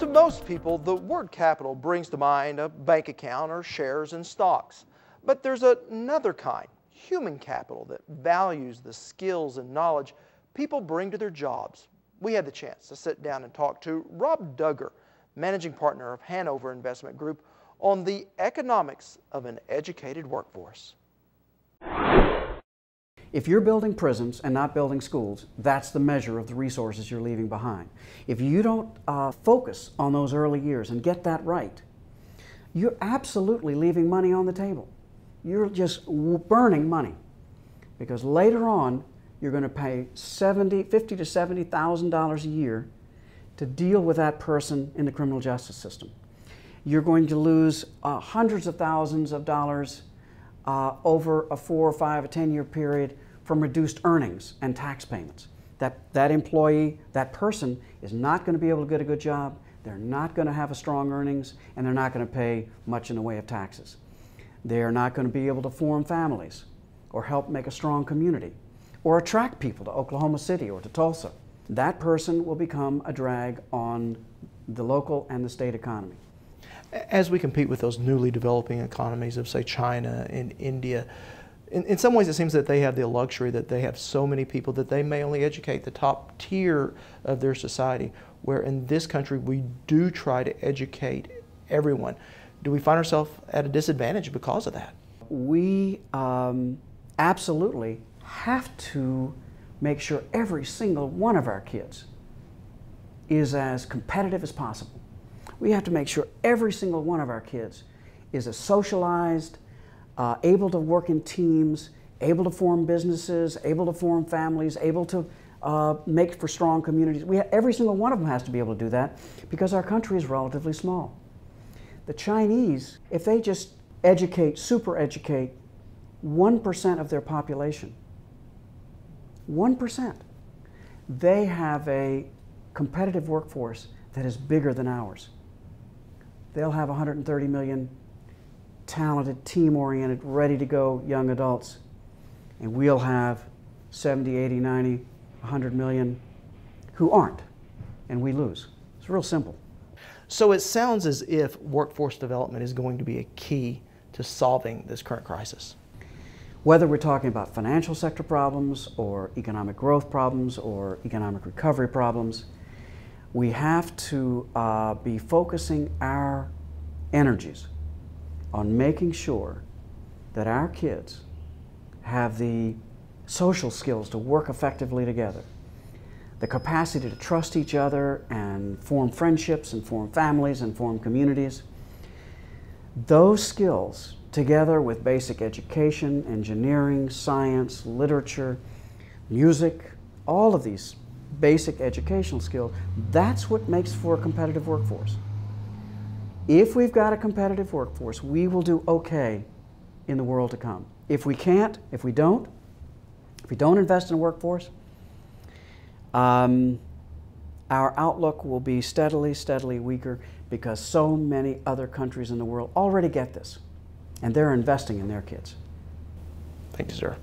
To most people, the word capital brings to mind a bank account or shares in stocks. But there's another kind, human capital, that values the skills and knowledge people bring to their jobs. We had the chance to sit down and talk to Rob Duggar, managing partner of Hanover Investment Group, on the economics of an educated workforce. If you're building prisons and not building schools, that's the measure of the resources you're leaving behind. If you don't focus on those early years and get that right, you're absolutely leaving money on the table. You're just burning money, because later on you're going to pay $50,000 to $70,000 a year to deal with that person in the criminal justice system. You're going to lose hundreds of thousands of dollars over a 4 or 5 or 10-year period from reduced earnings and tax payments. That employee, that person, is not going to be able to get a good job, they're not going to have a strong earnings, and they're not going to pay much in the way of taxes. They are not going to be able to form families or help make a strong community or attract people to Oklahoma City or to Tulsa. That person will become a drag on the local and the state economy. As we compete with those newly developing economies of, say, China and India, in some ways it seems that they have the luxury that they have so many people that they may only educate the top tier of their society, where in this country we do try to educate everyone. Do we find ourselves at a disadvantage because of that? We absolutely have to make sure every single one of our kids is as competitive as possible. We have to make sure every single one of our kids is as socialized, able to work in teams, able to form businesses, able to form families, able to make for strong communities. Every single one of them has to be able to do that, because our country is relatively small. The Chinese, if they just super educate 1% of their population, 1%, they have a competitive workforce that is bigger than ours. They'll have 130 million talented, team-oriented, ready-to-go young adults, and we'll have 70, 80, 90, 100 million who aren't, and we lose. It's real simple. So it sounds as if workforce development is going to be a key to solving this current crisis. Whether we're talking about financial sector problems or economic growth problems or economic recovery problems, we have to be focusing our energies on making sure that our kids have the social skills to work effectively together, the capacity to trust each other and form friendships and form families and form communities. Those skills, together with basic education, engineering, science, literature, music, all of these basic educational skills, that's what makes for a competitive workforce. If we've got a competitive workforce, we will do okay in the world to come. If we can't, if we don't invest in a workforce, our outlook will be steadily weaker, because so many other countries in the world already get this, and they're investing in their kids. Thank you, sir.